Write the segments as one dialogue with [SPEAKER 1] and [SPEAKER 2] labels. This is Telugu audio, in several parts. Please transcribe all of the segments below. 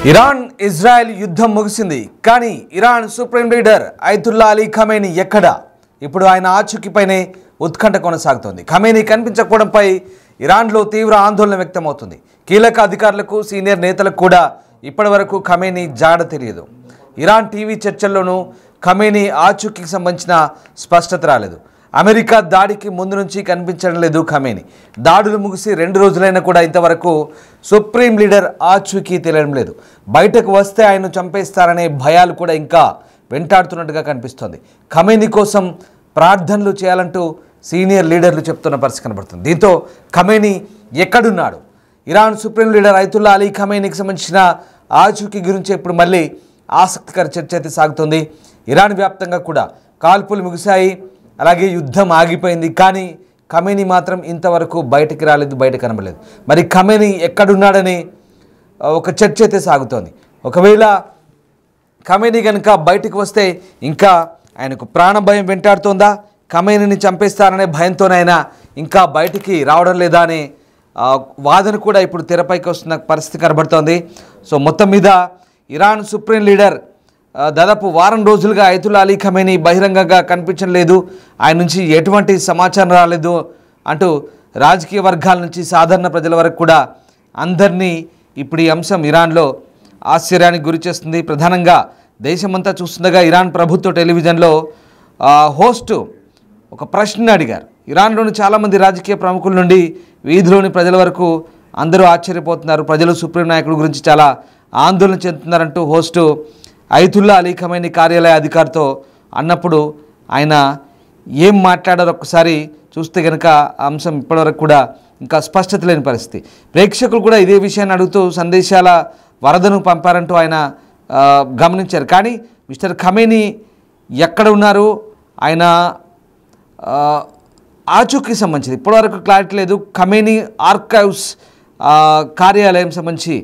[SPEAKER 1] ఇరాన్ ఇజ్రాయెల్ యుద్ధం ముగిసింది. కానీ Iran supreme leader Ayatollah Ali Khamenei ఎక్కడ? ఇప్పుడు ఆయన ఆచూకీపైనే ఉత్కంఠ కొనసాగుతోంది. ఖమేనీ కనిపించకపోవడంపై ఇరాన్లో తీవ్ర ఆందోళన వ్యక్తమవుతుంది. కీలక అధికారులకు, సీనియర్ నేతలకు కూడా ఇప్పటివరకు ఖమేనీ జాడ తెలియదు. ఇరాన్ టీవీ చర్చల్లోనూ ఖమేనీ ఆచూకీకి సంబంధించిన స్పష్టత రాలేదు. అమెరికా దాడికి ముందు నుంచి కనిపించడం లేదు ఖమేనీ. దాడులు ముగిసి 2 రోజులైనా కూడా ఇంతవరకు సుప్రీం లీడర్ ఆచూకీ తెలియడం లేదు. బయటకు వస్తే ఆయన్ను చంపేస్తారనే భయాలు కూడా ఇంకా వెంటాడుతున్నట్టుగా కనిపిస్తోంది. ఖమేనీ కోసం ప్రార్థనలు చేయాలంటూ సీనియర్ లీడర్లు చెప్తున్న పరిస్థితి కనబడుతుంది. దీంతో ఖమేనీ ఎక్కడున్నాడు? Iran supreme leader Ayatollah Ali ఖమేనీకి సంబంధించిన ఆచూకీ గురించి ఇప్పుడు మళ్ళీ ఆసక్తికర చర్చ అయితే సాగుతుంది. ఇరాన్ వ్యాప్తంగా కూడా కాల్పులు ముగిశాయి, అలాగే యుద్ధం ఆగిపోయింది. కానీ ఖమేనీ మాత్రం ఇంతవరకు బయటికి రాలేదు, బయట కనబడలేదు. మరి ఖమేనీ ఎక్కడున్నాడని ఒక చర్చ అయితే సాగుతోంది. ఒకవేళ ఖమేనీ కనుక బయటికి వస్తే ఇంకా ఆయనకు ప్రాణ భయం వెంటాడుతోందా? ఖమేనీని చంపేస్తారనే భయంతోనైనా ఇంకా బయటికి రావడం లేదా అనే వాదన కూడా ఇప్పుడు తెరపైకి వస్తున్న పరిస్థితి కనబడుతోంది. సో మొత్తం మీద ఇరాన్ సుప్రీం లీడర్ దాదాపు వారం రోజులుగా అయతుల్లా అలీ ఖమేనీ బహిరంగంగా కనిపించడం లేదు, ఆయన నుంచి ఎటువంటి సమాచారం రాలేదు అంటూ రాజకీయ వర్గాల నుంచి సాధారణ ప్రజల వరకు కూడా అందరినీ ఇప్పుడు ఈ అంశం ఇరాన్లో ఆశ్చర్యానికి గురి చేస్తుంది. ప్రధానంగా దేశమంతా చూస్తుండగా ఇరాన్ ప్రభుత్వ టెలివిజన్లో హోస్ట్ ఒక ప్రశ్న అడిగారు. ఇరాన్లోని చాలామంది రాజకీయ ప్రముఖుల నుండి వీధిలోని ప్రజల వరకు అందరూ ఆశ్చర్యపోతున్నారు. ప్రజలు సుప్రీం నాయకుడి గురించి చాలా ఆందోళన చెందుతున్నారంటూ హోస్టు అయతుల్లా అలీ ఖమేనీ కార్యాలయ అధికారితో అన్నప్పుడు ఆయన ఏం మాట్లాడారో ఒక్కసారి చూస్తే కనుక అంశం ఇప్పటివరకు కూడా ఇంకా స్పష్టత లేని పరిస్థితి. ప్రేక్షకులు కూడా ఇదే విషయాన్ని అడుగుతూ సందేశాల వరదను పంపారంటూ ఆయన గమనించారు. కానీ మిస్టర్ ఖమేనీ ఎక్కడ ఉన్నారు, ఆయన ఆచూకీకి సంబంధించి ఇప్పటివరకు క్లారిటీ లేదు. ఖమేనీ ఆర్కైవ్స్ కార్యాలయం సంబంధించి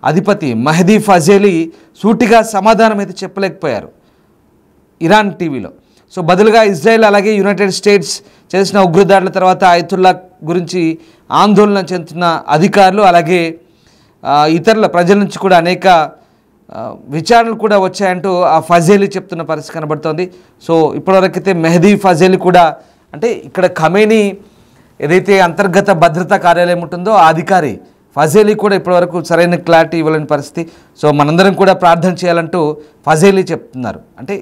[SPEAKER 1] అధిపతి మెహదీ ఫజేలీ సూటిగా సమాధానం అయితే చెప్పలేకపోయారు ఇరాన్ టీవీలో. సో బదులుగా ఇజ్రాయెల్ అలాగే యునైటెడ్ స్టేట్స్ చేసిన ఉగ్రదాడుల తర్వాత అయతుల్లా గురించి ఆందోళన చెందుతున్న అధికారులు అలాగే ఇతరుల ప్రజల నుంచి కూడా అనేక విచారణలు కూడా వచ్చాయంటూ ఆ ఫజేలీ చెప్తున్న పరిస్థితి కనబడుతోంది. సో ఇప్పటివరకైతే మెహదీ ఫజేలీ కూడా, అంటే ఇక్కడ ఖమేనీ ఏదైతే అంతర్గత భద్రతా కార్యాలయం ఉంటుందో ఆ అధికారి ఫజేలీ కూడా ఇప్పటివరకు సరైన క్లారిటీ ఇవ్వలేని పరిస్థితి. సో మనందరం కూడా ప్రార్థన చేయాలంటూ ఫజేలీ చెప్తున్నారు. అంటే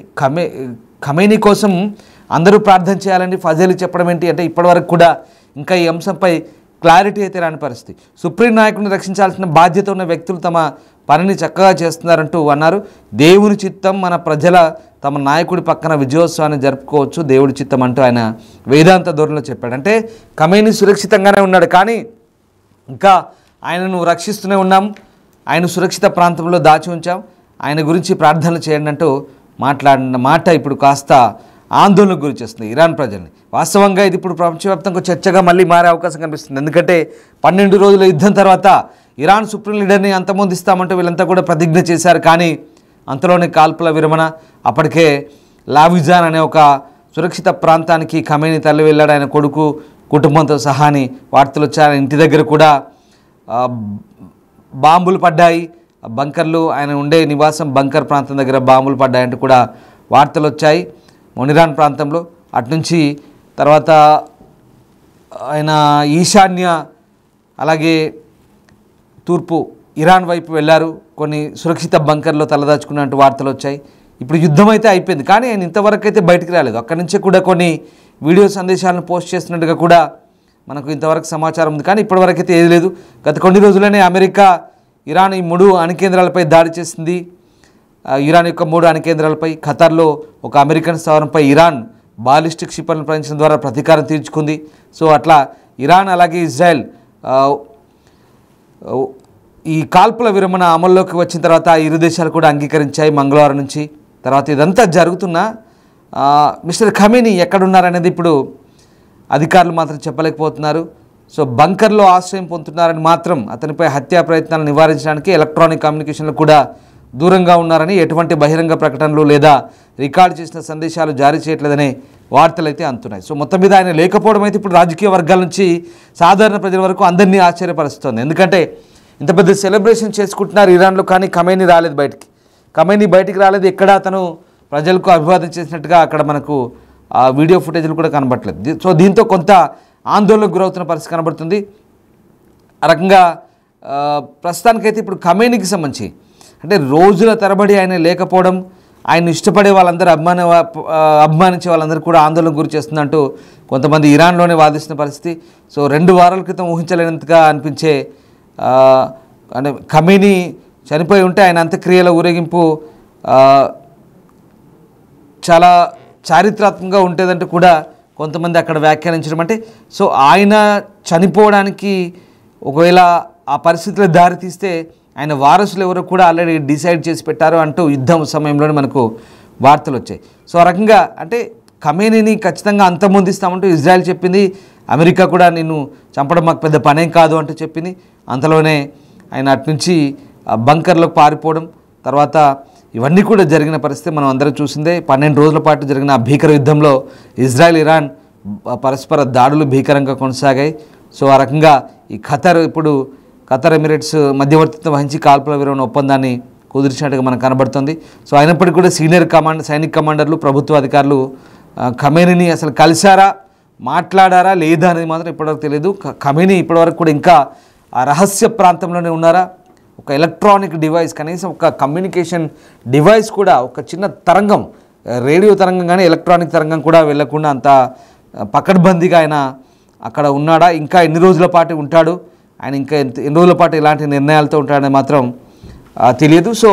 [SPEAKER 1] ఖమేనీ కోసం అందరూ ప్రార్థన చేయాలని ఫజేలీ చెప్పడం ఏంటి అంటే ఇప్పటివరకు కూడా ఇంకా ఈ అంశంపై క్లారిటీ అయితే రాని పరిస్థితి. సుప్రీం నాయకుడిని రక్షించాల్సిన బాధ్యత ఉన్న వ్యక్తులు తమ పనిని చక్కగా చేస్తున్నారంటూ అన్నారు. దేవుని చిత్తం, మన ప్రజల తమ నాయకుడి పక్కన విజయోత్సవాన్ని జరుపుకోవచ్చు, దేవుడి చిత్తం అంటూ ఆయన వేదాంత ధోరణిలో చెప్పాడు. అంటే ఖమేనీ సురక్షితంగానే ఉన్నాడు, కానీ ఇంకా ఆయనను రక్షిస్తూనే ఉన్నాం, ఆయన సురక్షిత ప్రాంతంలో దాచి ఉంచాం, ఆయన గురించి ప్రార్థనలు చేయండి అంటూ మాట్లాడిన మాట ఇప్పుడు కాస్త ఆందోళనకు గురి చేస్తుంది ఇరాన్ ప్రజల్ని. వాస్తవంగా ఇది ఇప్పుడు ప్రపంచవ్యాప్తంగా చర్చగా మళ్ళీ మారే అవకాశం కనిపిస్తుంది. ఎందుకంటే 12 రోజుల యుద్ధం తర్వాత ఇరాన్ సుప్రీం లీడర్ని అంతమొందిస్తామంటూ వీళ్ళంతా కూడా ప్రతిజ్ఞ చేశారు. కానీ అంతలోనే కాల్పుల విరమణ, అప్పటికే లావిజాన్ అనే ఒక సురక్షిత ప్రాంతానికి ఖమేనీ తల్లి వెళ్ళాడు, ఆయన కొడుకు కుటుంబంతో సహా అని వార్తలు వచ్చాయి. ఇంటి దగ్గర కూడా బాంబులు పడ్డాయి, బంకర్లు, ఆయన ఉండే నివాసం బంకర్ ప్రాంతం దగ్గర బాంబులు పడ్డాయంటూ కూడా వార్తలు వచ్చాయి మొనిరాన్ ప్రాంతంలో. అటునుంచి తర్వాత ఆయన ఈశాన్య అలాగే తూర్పు ఇరాన్ వైపు వెళ్ళారు, కొన్ని సురక్షిత బంకర్లో తలదాచుకున్నట్టు వార్తలు వచ్చాయి. ఇప్పుడు యుద్ధం అయితే అయిపోయింది, కానీ ఆయన ఇంతవరకు అయితే బయటికి రాలేదు. అక్కడి నుంచే కూడా కొన్ని వీడియో సందేశాలను పోస్ట్ చేస్తున్నట్టుగా కూడా మనకు ఇంతవరకు సమాచారం ఉంది. కానీ ఇప్పటివరకు అయితే ఏది లేదు. గత కొన్ని రోజుల్లోనే అమెరికా ఇరాన్ ఈ 3 అణుకేంద్రాలపై దాడి చేసింది. ఇరాన్ యొక్క 3 అణుకేంద్రాలపై ఖతార్లో ఒక అమెరికన్ స్థావరంపై ఇరాన్ బాలిస్టిక్ క్షిపణులు ప్రయోగించడం ద్వారా ప్రతీకారం తీర్చుకుంది. సో అట్లా ఇరాన్ అలాగే ఇజ్రాయెల్ ఈ కాల్పుల విరమణ అమల్లోకి వచ్చిన తర్వాత ఇరు దేశాలు కూడా అంగీకరించాయి మంగళవారం నుంచి. తర్వాత ఇదంతా జరుగుతున్నా మిస్టర్ ఖమేనీ ఎక్కడున్నారనేది ఇప్పుడు అధికారులు మాత్రం చెప్పలేకపోతున్నారు. సో బంకర్లో ఆశ్రయం పొందుతున్నారని మాత్రం, అతనిపై హత్యా ప్రయత్నాలు నివారించడానికి ఎలక్ట్రానిక్ కమ్యూనికేషన్లు కూడా దూరంగా ఉన్నారని, ఎటువంటి బహిరంగ ప్రకటనలు లేదా రికార్డు చేసిన సందేశాలు జారీ చేయట్లేదనే వార్తలు అయితే అందుతున్నాయి. సో మొత్తం మీద ఆయన లేకపోవడం అయితే ఇప్పుడు రాజకీయ వర్గాల నుంచి సాధారణ ప్రజల వరకు అందరినీ ఆశ్చర్యపరుస్తుంది. ఎందుకంటే ఇంత పెద్ద సెలబ్రేషన్ చేసుకుంటున్నారు ఇరాన్లో, కానీ ఖమేనీ రాలేదు బయటికి. ఖమేనీ బయటికి రాలేదు, ఎక్కడ అతను ప్రజలకు అభివాదం చేసినట్టుగా అక్కడ మనకు ఆ వీడియో ఫుటేజ్లు కూడా కనబడట్లేదు. సో దీంతో కొంత ఆందోళనకు గురవుతున్న పరిస్థితి కనబడుతుంది. ఆ రకంగా ప్రస్తుతానికైతే ఇప్పుడు ఖమేనీకి సంబంధించి అంటే రోజుల తరబడి ఆయన లేకపోవడం, ఆయన ఇష్టపడే వాళ్ళందరూ అభిమానించే వాళ్ళందరూ కూడా ఆందోళనకు గురి చేస్తుందంటూ కొంతమంది ఇరాన్లోనే వాదిస్తున్న పరిస్థితి. సో 2 వారాల క్రితం ఊహించలేనంతగా అనిపించే అంటే ఖమేనీ చనిపోయి ఉంటే ఆయన అంత్యక్రియల ఊరేగింపు చాలా చారిత్రాత్మకంగా ఉండేదంటూ కూడా కొంతమంది అక్కడ వ్యాఖ్యానించడం. అంటే సో ఆయన చనిపోవడానికి ఒకవేళ ఆ పరిస్థితులు దారితీస్తే ఆయన వారసులు ఎవరో కూడా ఆల్రెడీ డిసైడ్ చేసి పెట్టారు అంటూ యుద్ధం సమయంలోనే మనకు వార్తలు వచ్చాయి. సో ఆ రకంగా అంటే ఖమేనీని ఖచ్చితంగా అంతమొందిస్తామంటూ ఇజ్రాయెల్ చెప్పింది. అమెరికా కూడా నిన్ను చంపడం మాకు పెద్ద పనేం కాదు అంటూ చెప్పింది. అంతలోనే ఆయన అట్నుంచి బంకర్లోకి పారిపోవడం, తర్వాత ఇవన్నీ కూడా జరిగిన పరిస్థితి మనం అందరం చూసిందే. 12 రోజుల పాటు జరిగిన ఆ భీకర యుద్ధంలో ఇజ్రాయెల్ ఇరాన్ పరస్పర దాడులు భీకరంగా కొనసాగాయి. సో ఆ రకంగా ఈ ఖతర్ ఎమిరేట్స్ మధ్యవర్తిత్వం వహించి కాల్పుల విరమణ ఒప్పందాన్ని కుదిర్చినట్టుగా మనకు కనబడుతుంది. సో అయినప్పటికీ కూడా సీనియర్ సైనిక కమాండర్లు, ప్రభుత్వ అధికారులు ఖమేనీని అసలు కలిశారా, మాట్లాడారా లేదా అనేది మాత్రం ఇప్పటివరకు తెలియదు. ఖమేనీ ఇప్పటివరకు కూడా ఇంకా ఆ రహస్య ప్రాంతంలోనే ఉన్నారా, ఒక ఎలక్ట్రానిక్ డివైస్, కనీసం ఒక కమ్యూనికేషన్ డివైస్ కూడా, ఒక చిన్న తరంగం, రేడియో తరంగం కానీ ఎలక్ట్రానిక్ తరంగం కూడా వెళ్లకుండా అంత పకడ్బందీగా ఆయన అక్కడ ఉన్నాడా, ఇంకా ఎన్ని రోజుల పాటు ఉంటాడు, ఆయన ఇంకా ఎన్ని రోజుల పాటు ఇలాంటి నిర్ణయాలతో ఉంటాడని మాత్రం తెలియదు. సో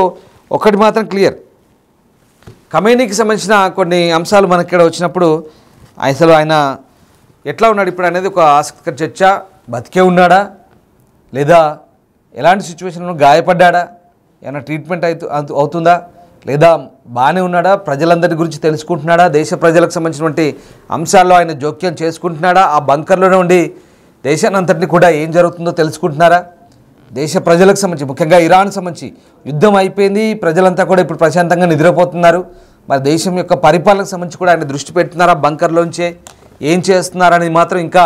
[SPEAKER 1] ఒకటి మాత్రం క్లియర్, ఖమేనీకి సంబంధించిన కొన్ని అంశాలు మనకి ఇక్కడ వచ్చినప్పుడు అసలు ఆయన ఎట్లా ఉన్నాడు ఇప్పుడు అనేది ఒక ఆసక్తికర చర్చ. బతికే ఉన్నాడా, లేదా ఎలాంటి సిచ్యువేషన్లో గాయపడ్డా, ఏమైనా ట్రీట్మెంట్ అవుతుందా, లేదా బాగానే ఉన్నాడా, ప్రజలందరి గురించి తెలుసుకుంటున్నాడా, దేశ ప్రజలకు సంబంధించినటువంటి అంశాల్లో ఆయన జోక్యం చేసుకుంటున్నాడా, ఆ బంకర్లోనే ఉండి దేశాన్ని అంతటిని కూడా ఏం జరుగుతుందో తెలుసుకుంటున్నారా, దేశ ప్రజలకు సంబంధించి ముఖ్యంగా ఇరాన్ సంబంధించి యుద్ధం అయిపోయింది, ప్రజలంతా కూడా ఇప్పుడు ప్రశాంతంగా నిద్రపోతున్నారు, మరి దేశం యొక్క పరిపాలనకు సంబంధించి కూడా ఆయన దృష్టి పెడుతున్నారా, బంకర్లోంచే ఏం చేస్తున్నారనేది మాత్రం ఇంకా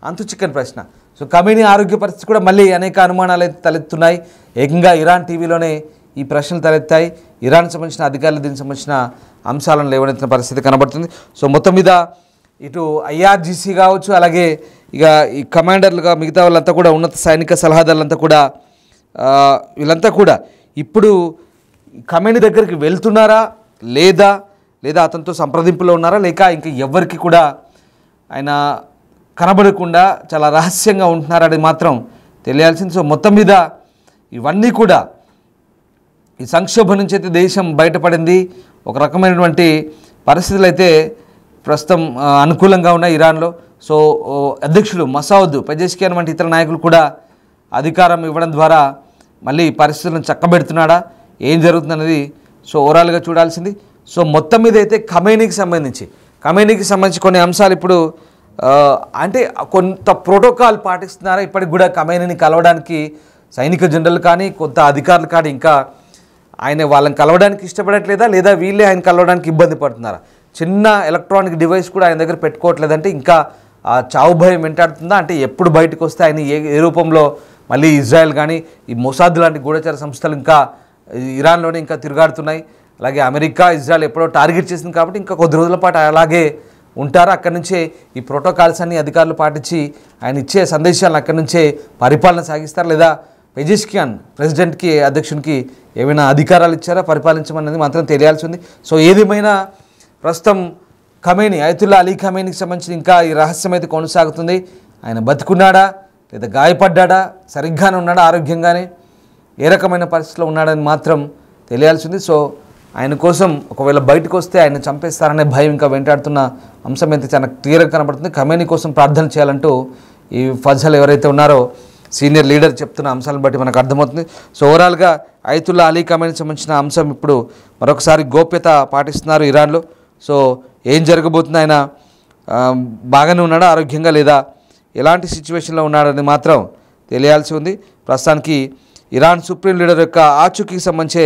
[SPEAKER 1] అంతు చిక్కని ప్రశ్న. సో ఖమేనీ ఆరోగ్య పరిస్థితి కూడా మళ్ళీ అనేక అనుమానాలు అయితే తలెత్తున్నాయి. ఏకంగా ఇరాన్ టీవీలోనే ఈ ప్రశ్నలు తలెత్తాయి. ఇరాన్కి సంబంధించిన అధికారులు దీనికి సంబంధించిన అంశాలను లేవనెత్తిన పరిస్థితి కనబడుతుంది. సో మొత్తం మీద ఇటు IRGC కావచ్చు, అలాగే ఇక ఈ కమాండర్లుగా మిగతా వాళ్ళంతా కూడా, ఉన్నత సైనిక సలహాదారులంతా కూడా, వీళ్ళంతా కూడా ఇప్పుడు ఖమేనీ దగ్గరికి వెళ్తున్నారా లేదా అతనితో సంప్రదింపులో ఉన్నారా, లేక ఇంకా ఎవరికి కూడా ఆయన కనబడకుండా చాలా రహస్యంగా ఉంటున్నారని మాత్రం తెలియాల్సింది. సో మొత్తం మీద ఇవన్నీ కూడా ఈ సంక్షోభం నుంచి అయితే దేశం బయటపడింది. ఒక రకమైనటువంటి పరిస్థితులు అయితే ప్రస్తుతం అనుకూలంగా ఉన్నాయి ఇరాన్లో. సో అధ్యక్షుడు మసౌద్ పెజెష్కియాన్ వంటి ఇతర నాయకులు కూడా అధికారం ఇవ్వడం ద్వారా మళ్ళీ పరిస్థితులను చక్కబెడుతున్నాడా, ఏం జరుగుతుందనేది సో ఓవరాల్గా చూడాల్సింది. సో మొత్తం మీద అయితే ఖమేనీకి సంబంధించి కొన్ని అంశాలు ఇప్పుడు అంటే కొంత ప్రోటోకాల్ పాటిస్తున్నారా, ఇప్పటికి కూడా ఖమేనీని కలవడానికి సైనిక జనరల్ కానీ కొంత అధికారులు కానీ ఇంకా ఆయన వాళ్ళని కలవడానికి ఇష్టపడట్లేదా, లేదా వీళ్ళే ఆయన కలవడానికి ఇబ్బంది పడుతున్నారా, చిన్న ఎలక్ట్రానిక్ డివైస్ కూడా ఆయన దగ్గర పెట్టుకోవట్లేదంటే ఇంకా చావు భయం వెంటాడుతుందా, అంటే ఎప్పుడు బయటకు వస్తే ఆయన ఏ రూపంలో మళ్ళీ ఇజ్రాయెల్ కానీ ఈ మొసాద్ లాంటి గూఢచార సంస్థలు ఇంకా ఇరాన్లోనే ఇంకా తిరుగాడుతున్నాయి. అలాగే అమెరికా ఇజ్రాయెల్ ఎప్పుడో టార్గెట్ చేసింది కాబట్టి ఇంకా కొద్ది రోజుల పాటు అలాగే ఉంటారు. అక్కడి నుంచే ఈ ప్రోటోకాల్స్ అన్ని అధికారులు పాటించి ఆయన ఇచ్చే సందేశాలను అక్కడి నుంచే పరిపాలన సాగిస్తారు, లేదా పెజెష్కియాన్ ప్రెసిడెంట్కి అధ్యక్షునికి ఏమైనా అధికారాలు ఇచ్చారా పరిపాలించమన్నది మాత్రం తెలియాల్సి ఉంది. సో ఏదేమైనా ప్రస్తుతం అయతుల్లా అలీ ఖమేనీకి సంబంధించి ఇంకా ఈ రహస్యం అయితే కొనసాగుతుంది. ఆయన బతికున్నాడా, లేదా గాయపడ్డా, సరిగ్గానే ఉన్నాడా, ఆరోగ్యంగానే ఏ రకమైన పరిస్థితిలో ఉన్నాడని మాత్రం తెలియాల్సింది. సో ఆయన కోసం ఒకవేళ బయటకు వస్తే ఆయన చంపేస్తారనే భయం ఇంకా వెంటాడుతున్న అంశం అయితే చాలా క్లియర్గా కనబడుతుంది. ఖమేనీ కోసం ప్రార్థన చేయాలంటూ ఈ ఫజల్ ఎవరైతే ఉన్నారో సీనియర్ లీడర్ చెప్తున్న అంశాలను బట్టి మనకు అర్థమవుతుంది. సో ఓవరాల్గా అయతుల్లా అలీ ఖమేనీకి సంబంధించిన అంశం ఇప్పుడు మరొకసారి గోప్యత పాటిస్తున్నారు ఇరాన్లో. సో ఏం జరగబోతుంది, ఆయన బాగానే ఉన్నాడా, ఆరోగ్యంగా లేదా, ఎలాంటి సిచ్యువేషన్లో ఉన్నాడని మాత్రం తెలియాల్సి ఉంది. ప్రస్తుతానికి ఇరాన్ సుప్రీం లీడర్ యొక్క ఆచూకీకి సంబంధించే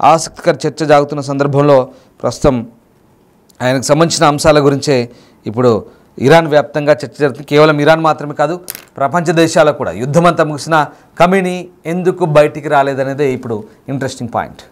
[SPEAKER 1] ఆసక్తికర చర్చ జాగుతున్న సందర్భంలో ప్రస్తుతం ఆయనకు సంబంధించిన అంశాల గురించే ఇప్పుడు ఇరాన్ వ్యాప్తంగా చర్చ జరుగుతుంది. కేవలం ఇరాన్ మాత్రమే కాదు, ప్రపంచ దేశాలకు కూడా యుద్ధమంతా ముగిసిన ఖమేనీ ఎందుకు బయటికి రాలేదనేదే ఇప్పుడు ఇంట్రెస్టింగ్ పాయింట్.